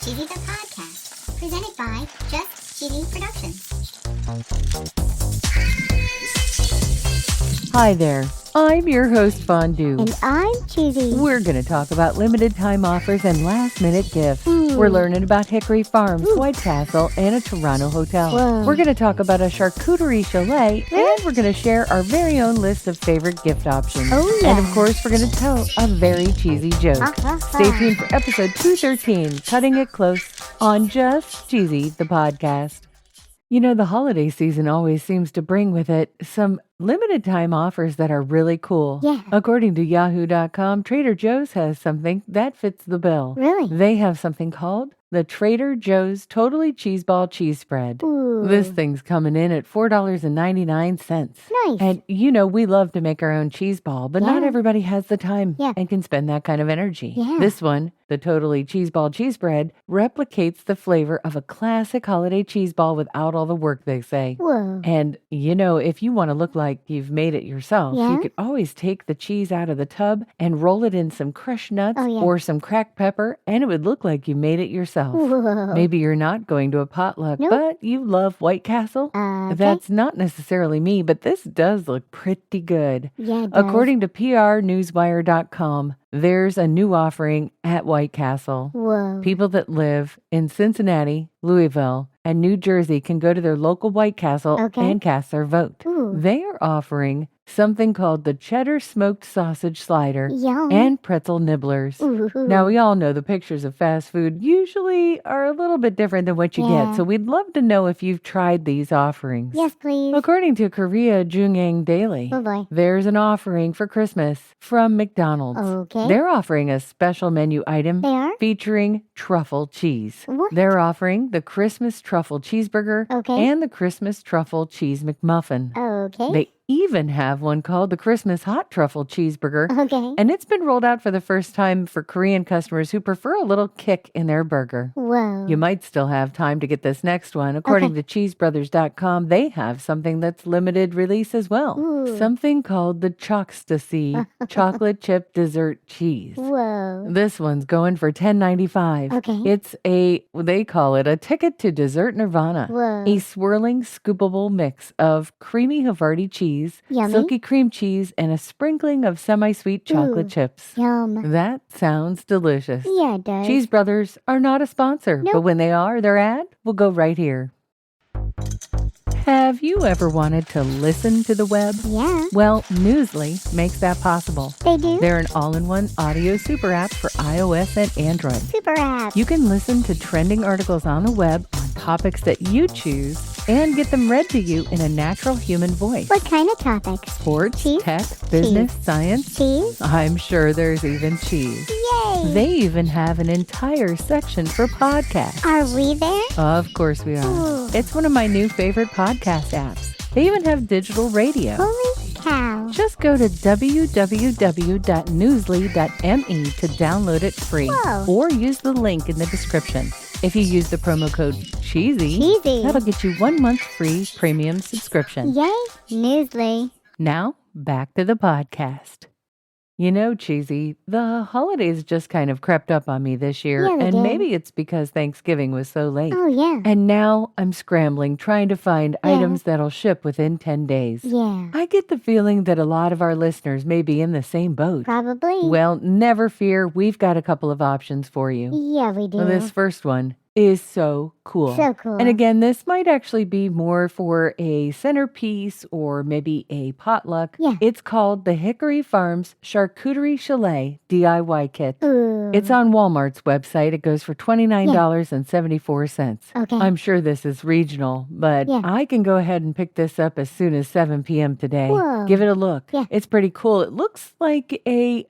Cheesy the Podcast, presented by Just Cheesy Productions. Hi there, I'm your host Fondue. And I'm Cheesy. We're going to talk about limited time offers and last minute gifts. We're learning about Hickory Farms, White Castle, and a Toronto hotel. Whoa. We're going to talk about a charcuterie chalet, Really? and we're going to share our very own list of favorite gift options. Oh, yeah. And of course, we're going to tell a very cheesy joke. Stay tuned for episode 213, Cutting It Close, on Just Cheesy, the podcast. You know, the holiday season always seems to bring with it some limited time offers that are really cool. Yeah. According to Yahoo.com, Trader Joe's has something that fits the bill. Really? They have something called the Trader Joe's Totally Cheeseball Cheese Spread. Ooh. This thing's coming in at $4.99. Nice. And you know, we love to make our own cheese ball, but not Yeah. everybody has the time Yeah. and can spend that kind of energy. Yeah. This one, the Totally Cheeseball Cheese Spread, replicates the flavor of a classic holiday cheese ball without all the work, they say. Whoa. And, you know, if you want to look like you've made it yourself, Yeah? you could always take the cheese out of the tub and roll it in some crushed nuts Oh, yeah. or some cracked pepper, and it would look like you made it yourself. Whoa. Maybe you're not going to a potluck, Nope. but you love White Castle. Okay. That's not necessarily me, but this does look pretty good. Yeah, it does. According to PRNewsWire.com, there's a new offering at White Castle. Whoa. People that live in Cincinnati, Louisville, and New Jersey can go to their local White Castle Okay. and cast their vote. Ooh. They are offering something called the cheddar smoked sausage slider Yum. and pretzel nibblers. Ooh. Now, we all know the pictures of fast food usually are a little bit different than what you Yeah. get, so we'd love to know if you've tried these offerings. Yes, please. According to Korea Jungang Daily, Oh, boy. there's an offering for Christmas from McDonald's. Okay. They're offering a special menu item They are? featuring truffle cheese. What? They're offering the Christmas truffle cheeseburger Okay. and the Christmas truffle cheese McMuffin. Okay. They even have one called the Christmas hot truffle cheeseburger, Okay. and it's been rolled out for the first time for Korean customers who prefer a little kick in their burger. Whoa. You might still have time to get this next one. According to cheesebrothers.com, they have something that's limited release as well. Ooh. Something called the Chocstasy chocolate chip dessert cheese. Whoa. This one's going for $10.95. Okay. It's they call it a ticket to dessert nirvana. Whoa. A swirling, scoopable mix of creamy Havarti cheese, Yummy. silky cream cheese, and a sprinkling of semi-sweet chocolate Ooh. chips. Yum. That sounds delicious. Yeah, it does. Cheese Brothers are not a sponsor, but Nope. when they are, their ad will go right here. Have you ever wanted to listen to the web? Yeah. Well, Newsly makes that possible. They do? They're an all-in-one audio super app for iOS and Android. Super app. You can listen to trending articles on the web on topics that you choose and get them read to you in a natural human voice. What kind of topics? Sports, Cheese? tech, business, science. Cheese? I'm sure there's even cheese. Yay. They even have an entire section for podcasts. Are we there? Of course we are. Ooh. It's one of my new favorite podcast apps. They even have digital radio. Holy cow. Just go to www.newsly.me to download it free. Whoa. Or use the link in the description. If you use the promo code CHEESY, Cheesy. that'll get you 1 month free premium subscription. Yay. Newsly. Now, back to the podcast. You know, Cheesy, the holidays just kind of crept up on me this year, Yeah, they and did. maybe it's because Thanksgiving was so late. Oh, yeah. And now I'm scrambling, trying to find Yeah. items that'll ship within 10 days. Yeah. I get the feeling that a lot of our listeners may be in the same boat. Probably. Well, never fear, we've got a couple of options for you. Yeah, we do. Well, this first one is so cool. So cool. And again, this might actually be more for a centerpiece or maybe a potluck. Yeah. It's called the Hickory Farms Charcuterie Chalet DIY Kit. Ooh. It's on Walmart's website. It goes for $29.74. Okay. I'm sure this is regional, but Yeah. I can go ahead and pick this up as soon as 7 p.m. today. Whoa. Give it a look. Yeah. It's pretty cool. It looks like a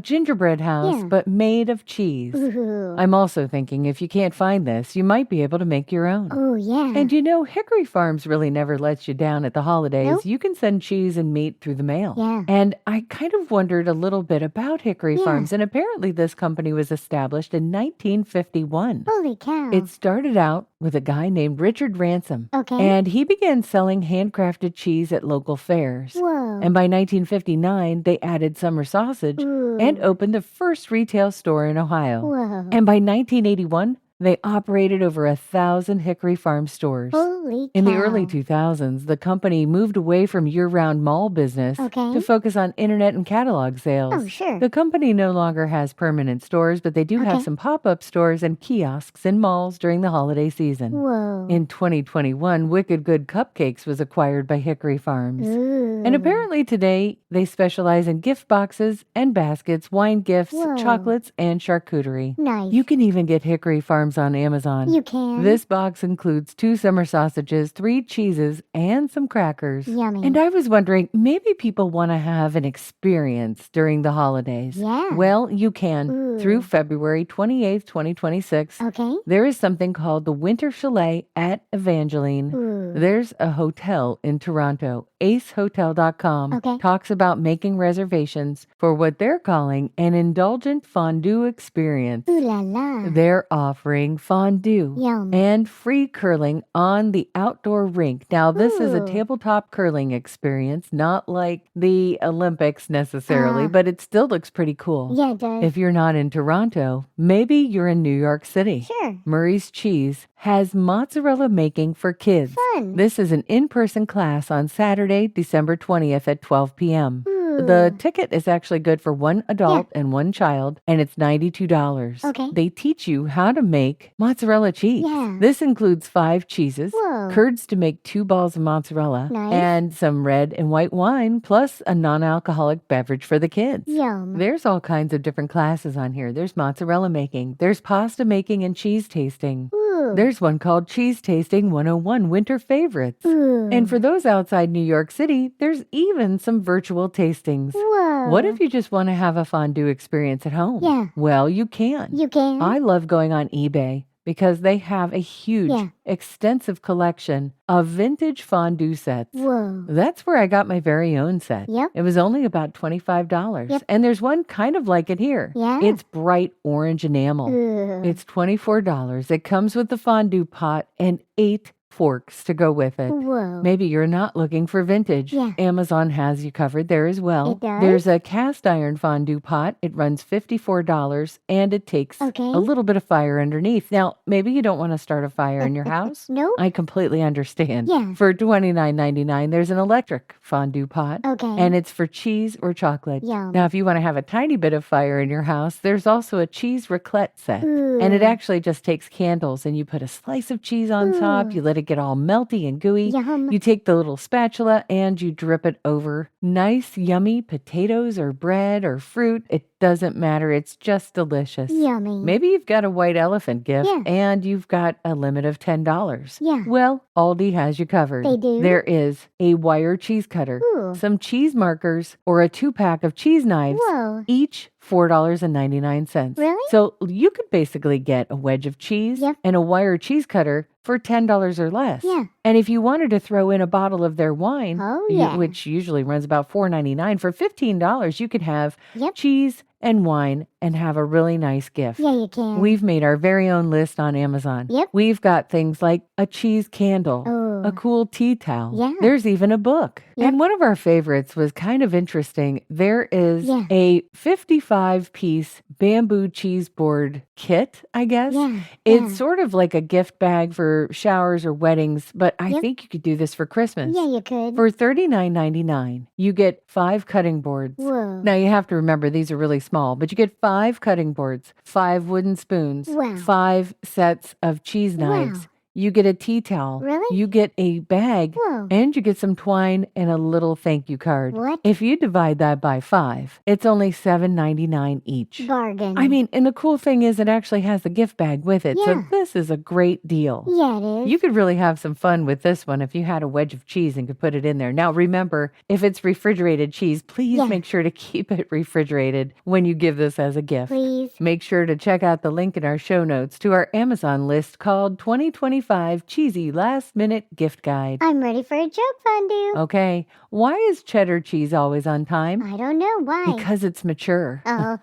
gingerbread house, Yeah. but made of cheese. Ooh. I'm also thinking if you can't find this, you might be able to make your own. Oh, yeah. And you know, Hickory Farms really never lets you down at the holidays. Nope. You can send cheese and meat through the mail. Yeah. And I kind of wondered a little bit about Hickory Yeah. Farms, and apparently this company was established in 1951. Holy cow. It started out with a guy named Richard Ransom. Okay. And he began selling handcrafted cheese at local fairs. Whoa. And by 1959, they added summer sausage Ooh. and opened the first retail store in Ohio. Whoa. And by 1981, They operated over 1,000 Hickory Farms stores. Holy cow. In the early 2000s, the company moved away from year-round mall business Okay. to focus on internet and catalog sales. Oh, sure. The company no longer has permanent stores, but they do have Okay. some pop-up stores and kiosks in malls during the holiday season. Whoa. In 2021, Wicked Good Cupcakes was acquired by Hickory Farms. Ooh. And apparently today, they specialize in gift boxes and baskets, wine gifts, Whoa. chocolates, and charcuterie. Nice. You can even get Hickory Farms on Amazon. You can. This box includes 2 summer sausages, 3 cheeses, and some crackers. Yummy. And I was wondering, maybe people want to have an experience during the holidays. Yeah. Well, you can. Ooh. Through February 28th, 2026, Okay. there is something called the Winter Chalet at Evangeline. Ooh. There's a hotel in Toronto. acehotel.com Okay. talks about making reservations for what they're calling an indulgent fondue experience. Ooh la la. They're offering fondue Yum. and free curling on the outdoor rink. Now, this is a Ooh. tabletop curling experience, not like the Olympics necessarily, but it still looks pretty cool. Yeah, it does. If you're not in Toronto, maybe you're in New York City. Sure. Murray's Cheese has mozzarella making for kids. Fun. This is an in-person class on Saturday, December 20th at 12 p.m. Ooh. The ticket is actually good for one adult and one child, and it's $92. Okay. They teach you how to make mozzarella cheese. Yeah. This includes 5 cheeses, Whoa. curds to make 2 balls of mozzarella, Nice. and some red and white wine, plus a non-alcoholic beverage for the kids. Yum. There's all kinds of different classes on here. There's mozzarella making, there's pasta making and cheese tasting. Ooh. There's one called Cheese Tasting 101 Winter Favorites. Ooh. And for those outside New York City, there's even some virtual tastings. Whoa. What if you just want to have a fondue experience at home? Yeah. Well, you can. You can? I love going on eBay because they have a huge, Yeah. extensive collection of vintage fondue sets. Whoa. That's where I got my very own set. Yep. It was only about $25. Yep. And there's one kind of like it here. Yeah. It's bright orange enamel. Ooh. It's $24. It comes with the fondue pot and 8 forks to go with it. Whoa. Maybe you're not looking for vintage. Yeah. Amazon has you covered there as well. It does? There's a cast iron fondue pot. It runs $54 and it takes Okay. a little bit of fire underneath. Now, maybe you don't want to start a fire in your house. Nope. I completely understand. Yeah. For $29.99, there's an electric fondue pot. Okay. And it's for cheese or chocolate. Yum. Now, if you want to have a tiny bit of fire in your house, there's also a cheese raclette set. And it Ooh. actually just takes candles and you put a slice of cheese on top. Ooh. You let it get all melty and gooey. Yum. You take the little spatula and you drip it over nice, yummy potatoes or bread or fruit. It doesn't matter. It's just delicious. Yummy. Maybe you've got a white elephant gift Yeah. and you've got a limit of $10. Yeah. Well, Aldi has you covered. They do? There is a wire cheese cutter, Ooh. some cheese markers, or a 2-pack of cheese knives, Whoa. each $4.99. Really? So you could basically get a wedge of cheese Yep. and a wire cheese cutter for $10 or less. Yeah. And if you wanted to throw in a bottle of their wine, Oh, yeah. which usually runs about $4.99, for $15, you could have Yep. cheese and wine and have a really nice gift. Yeah, you can. We've made our very own list on Amazon. Yep. We've got things like a cheese candle, Oh. a cool tea towel. Yeah. There's even a book. Yep. And one of our favorites was kind of interesting. There is Yeah. a 55-piece bamboo cheese board kit, I guess. Yeah. It's Yeah. sort of like a gift bag for showers or weddings, but I Yep. think you could do this for Christmas. Yeah, you could. For $39.99, you get 5 cutting boards. Whoa. Now, you have to remember these are really small, but you get 5 cutting boards, 5 wooden spoons, Wow. 5 sets of cheese knives. Wow. You get a tea towel. Really? You get a bag. Whoa. And you get some twine and a little thank you card. What? If you divide that by 5, it's only $7.99 each. Bargain. I mean, and the cool thing is it actually has the gift bag with it. So Yeah. this is a great deal. Yeah, it is. You could really have some fun with this one if you had a wedge of cheese and could put it in there. Now, remember, if it's refrigerated cheese, please Yeah. make sure to keep it refrigerated when you give this as a gift. Please. Make sure to check out the link in our show notes to our Amazon list called 2025 Cheesy Last Minute Gift Guide. I'm ready for a joke, Fondue. Okay, why is cheddar cheese always on time? I don't know why. Because it's mature. Oh,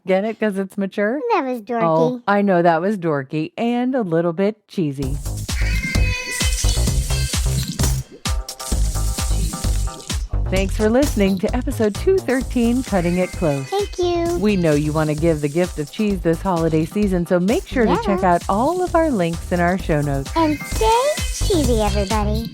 Get it? Because it's mature? that was dorky. Oh, I know that was dorky and a little bit cheesy. Thanks for listening to episode 213, Cutting It Close. Thank you. you. We know you want to give the gift of cheese this holiday season, so make sure to check out all of our links in our show notes. And stay cheesy, everybody.